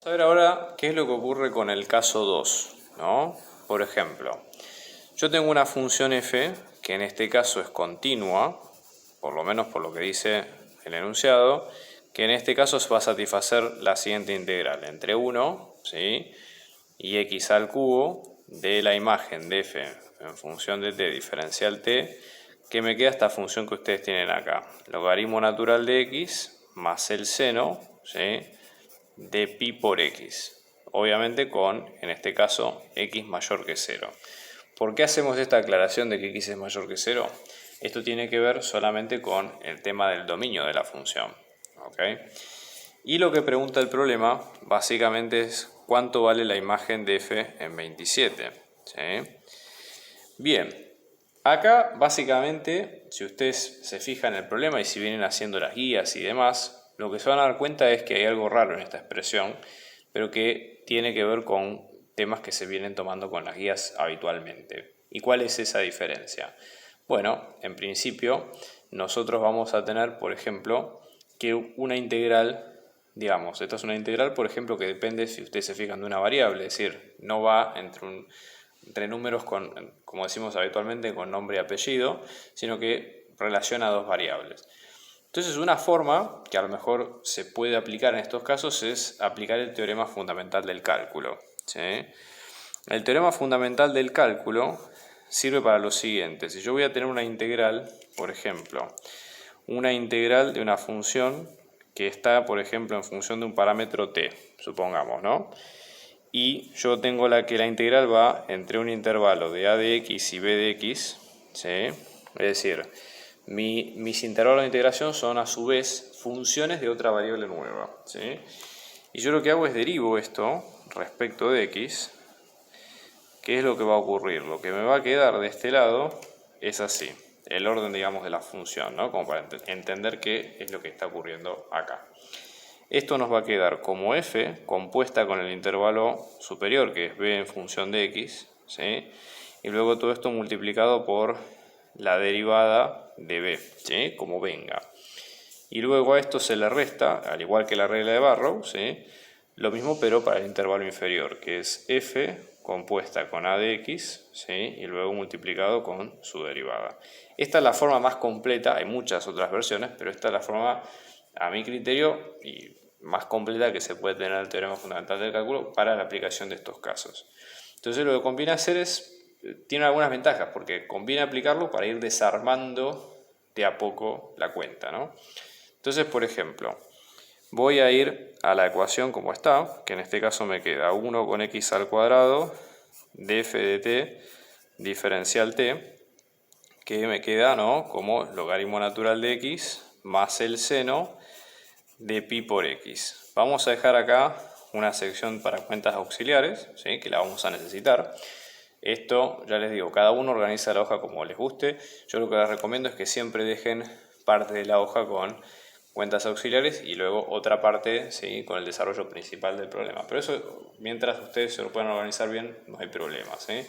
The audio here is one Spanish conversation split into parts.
A ver ahora qué es lo que ocurre con el caso 2, ¿no? Por ejemplo, yo tengo una función f que en este caso es continua, por lo menos por lo que dice el enunciado, que en este caso va a satisfacer la siguiente integral, entre 1, ¿sí?, y x al cubo de la imagen de f en función de t diferencial t, que me queda esta función que ustedes tienen acá, logaritmo natural de x más el seno, ¿sí?, de pi por x, obviamente con, en este caso, x mayor que 0. ¿Por qué hacemos esta aclaración de que x es mayor que 0? Esto tiene que ver solamente con el tema del dominio de la función, ¿ok? Y lo que pregunta el problema básicamente es cuánto vale la imagen de f en 27, ¿sí? Bien, acá básicamente, si ustedes se fijan en el problema y si vienen haciendo las guías y demás, lo que se van a dar cuenta es que hay algo raro en esta expresión, pero que tiene que ver con temas que se vienen tomando con las guías habitualmente. ¿Y cuál es esa diferencia? Bueno, en principio nosotros vamos a tener, por ejemplo, que una integral, digamos, esta es una integral, por ejemplo, que depende, si ustedes se fijan, de una variable, es decir, no va entre números con, como decimos habitualmente, con nombre y apellido, sino que relaciona dos variables. Entonces, una forma que a lo mejor se puede aplicar en estos casos es aplicar el teorema fundamental del cálculo, ¿sí? El teorema fundamental del cálculo sirve para lo siguiente. Si yo voy a tener una integral, por ejemplo, una integral de una función que está, por ejemplo, en función de un parámetro t, supongamos, ¿no? Y yo tengo que la integral va entre un intervalo de a de x y b de x, ¿sí? Es decir, mis intervalos de integración son a su vez funciones de otra variable nueva, ¿sí? Y yo lo que hago es derivo esto respecto de x. ¿Qué es lo que va a ocurrir? Lo que me va a quedar de este lado es así, el orden, digamos, de la función, ¿no? Como para entender qué es lo que está ocurriendo acá. Esto nos va a quedar como f compuesta con el intervalo superior, que es b en función de x, ¿sí? Y luego todo esto multiplicado por la derivada de b, ¿sí?, como venga. Y luego a esto se le resta, al igual que la regla de Barrow, ¿sí?, lo mismo pero para el intervalo inferior, que es f compuesta con a de x, ¿sí?, y luego multiplicado con su derivada. Esta es la forma más completa, hay muchas otras versiones, pero esta es la forma, a mi criterio, y más completa que se puede tener el teorema fundamental del cálculo para la aplicación de estos casos. Entonces lo que conviene hacer tiene algunas ventajas, porque conviene aplicarlo para ir desarmando de a poco la cuenta, ¿no? Entonces, por ejemplo, voy a ir a la ecuación como está, que en este caso me queda 1 con x al cuadrado de f de t diferencial t, que me queda, ¿no?, como logaritmo natural de x más el seno de pi por x. Vamos a dejar acá una sección para cuentas auxiliares, ¿sí?, que la vamos a necesitar. Esto, ya les digo, cada uno organiza la hoja como les guste. Yo lo que les recomiendo es que siempre dejen parte de la hoja con cuentas auxiliares y luego otra parte, ¿sí?, con el desarrollo principal del problema. Pero eso, mientras ustedes se lo puedan organizar bien, no hay problema, ¿sí?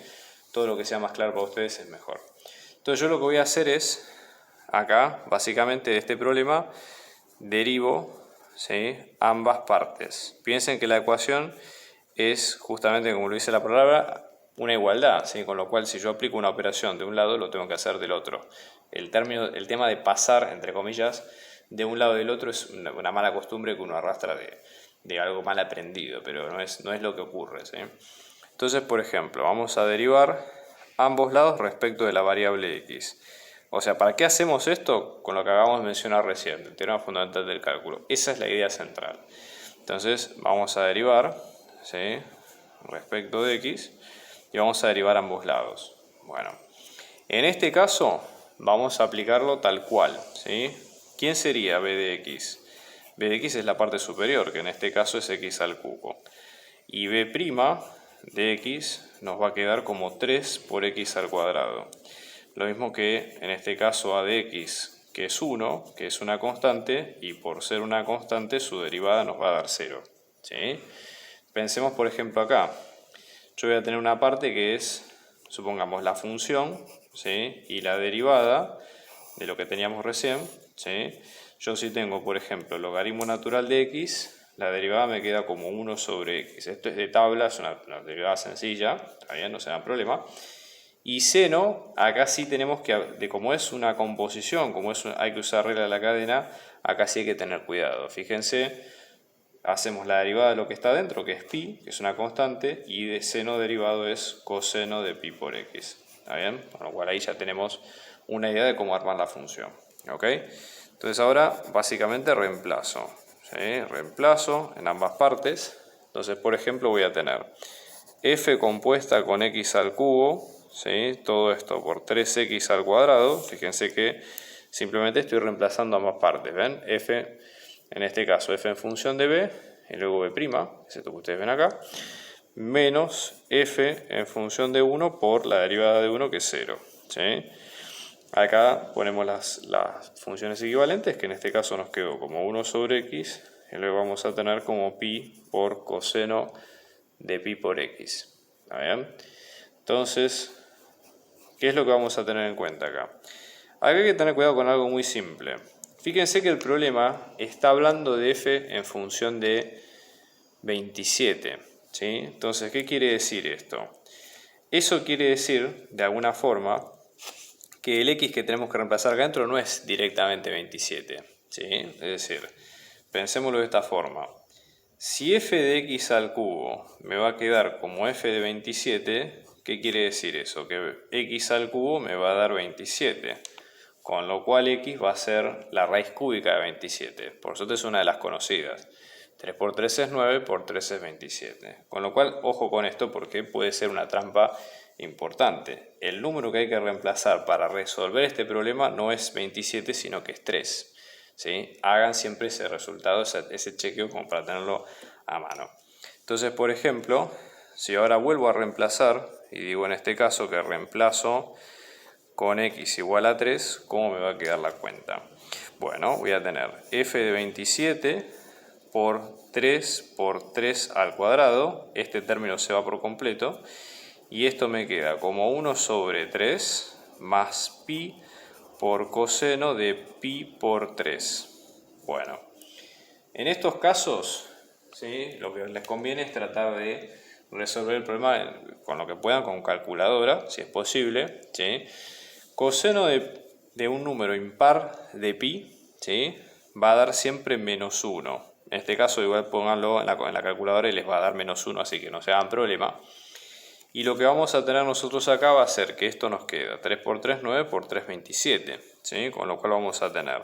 Todo lo que sea más claro para ustedes es mejor. Entonces yo lo que voy a hacer es, acá, básicamente de este problema, derivo, ¿sí?, ambas partes. Piensen que la ecuación es justamente, como lo dice la palabra, una igualdad, ¿sí?, con lo cual si yo aplico una operación de un lado, lo tengo que hacer del otro. El tema de pasar, entre comillas, de un lado del otro es una mala costumbre que uno arrastra de algo mal aprendido, pero no es lo que ocurre, ¿sí? Entonces, por ejemplo, vamos a derivar ambos lados respecto de la variable x. O sea, ¿para qué hacemos esto? Con lo que acabamos de mencionar recién, el teorema fundamental del cálculo. Esa es la idea central. Entonces, vamos a derivar, ¿sí?, respecto de x, y vamos a derivar ambos lados. Bueno, en este caso vamos a aplicarlo tal cual, ¿sí? ¿Quién sería b de x? b de x es la parte superior, que en este caso es x al cubo. Y b' de x nos va a quedar como 3 por x al cuadrado. Lo mismo que en este caso a de x, que es 1, que es una constante, y por ser una constante su derivada nos va a dar 0, ¿sí? Pensemos por ejemplo acá. Yo voy a tener una parte que es, supongamos, la función, ¿sí?, y la derivada de lo que teníamos recién, ¿sí? Yo sí tengo, por ejemplo, logaritmo natural de x la derivada me queda como 1 sobre x. Esto es de tabla, es una derivada sencilla, está bien, no se da problema. Y seno, acá sí tenemos que, como es una composición, como hay que usar regla de la cadena, acá sí hay que tener cuidado. Fíjense, hacemos la derivada de lo que está dentro, que es pi, que es una constante, y de seno derivado es coseno de pi por x. ¿Está bien? Con lo cual ahí ya tenemos una idea de cómo armar la función. ¿Ok? Entonces ahora básicamente reemplazo. ¿Sí? Reemplazo en ambas partes. Entonces, por ejemplo, voy a tener f compuesta con x al cubo, ¿sí? Todo esto por 3x al cuadrado. Fíjense que simplemente estoy reemplazando ambas partes. ¿Ven? F, en este caso, f en función de b, y luego b', es esto que ustedes ven acá, menos f en función de 1 por la derivada de 1, que es 0. ¿Sí? Acá ponemos las funciones equivalentes, que en este caso nos quedó como 1 sobre x, y luego vamos a tener como pi por coseno de pi por x. ¿Está bien? Entonces, ¿qué es lo que vamos a tener en cuenta acá? Acá hay que tener cuidado con algo muy simple. Fíjense que el problema está hablando de f en función de 27. ¿Sí? Entonces, ¿qué quiere decir esto? Eso quiere decir, de alguna forma, que el x que tenemos que reemplazar acá adentro no es directamente 27. ¿Sí? Es decir, pensémoslo de esta forma. Si f de x al cubo me va a quedar como f de 27, ¿qué quiere decir eso? Que x al cubo me va a dar 27. Con lo cual x va a ser la raíz cúbica de 27. Por eso es una de las conocidas. 3 por 3 es 9, por 3 es 27. Con lo cual, ojo con esto porque puede ser una trampa importante. El número que hay que reemplazar para resolver este problema no es 27, sino que es 3. ¿Sí? Hagan siempre ese resultado, ese chequeo, como para tenerlo a mano. Entonces, por ejemplo, si ahora vuelvo a reemplazar, y digo en este caso que reemplazo con x igual a 3, ¿cómo me va a quedar la cuenta? Bueno, voy a tener f de 27 por 3 al cuadrado, este término se va por completo, y esto me queda como 1 sobre 3 más pi por coseno de pi por 3. Bueno, en estos casos, ¿sí? Lo que les conviene es tratar de resolver el problema con lo que puedan, con calculadora, si es posible. ¿Sí? Coseno de un número impar de pi, ¿sí? Va a dar siempre menos 1. En este caso igual pónganlo en la calculadora y les va a dar menos 1, así que no se hagan problema. Y lo que vamos a tener nosotros acá va a ser que esto nos queda 3 por 3, 9, por 3, 27. ¿Sí? Con lo cual vamos a tener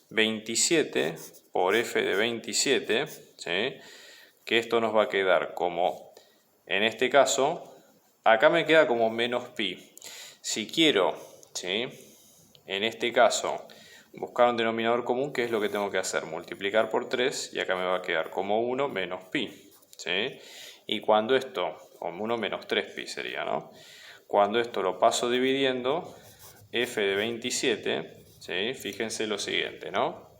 27 por f de 27, ¿sí? Que esto nos va a quedar como, en este caso, acá me queda como menos pi. Si quiero, ¿sí? En este caso, buscar un denominador común, ¿qué es lo que tengo que hacer? Multiplicar por 3 y acá me va a quedar como 1 menos pi. ¿Sí? Y cuando esto, como 1 menos 3pi sería, ¿no? Cuando esto lo paso dividiendo, f de 27, ¿sí? Fíjense lo siguiente, ¿no?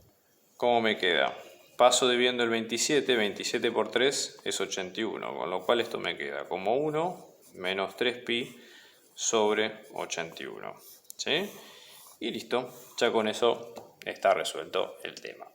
¿Cómo me queda? Paso dividiendo el 27, 27 por 3 es 81, con lo cual esto me queda como 1 menos 3pi sobre 81. ¿Sí? Y listo, ya con eso está resuelto el tema.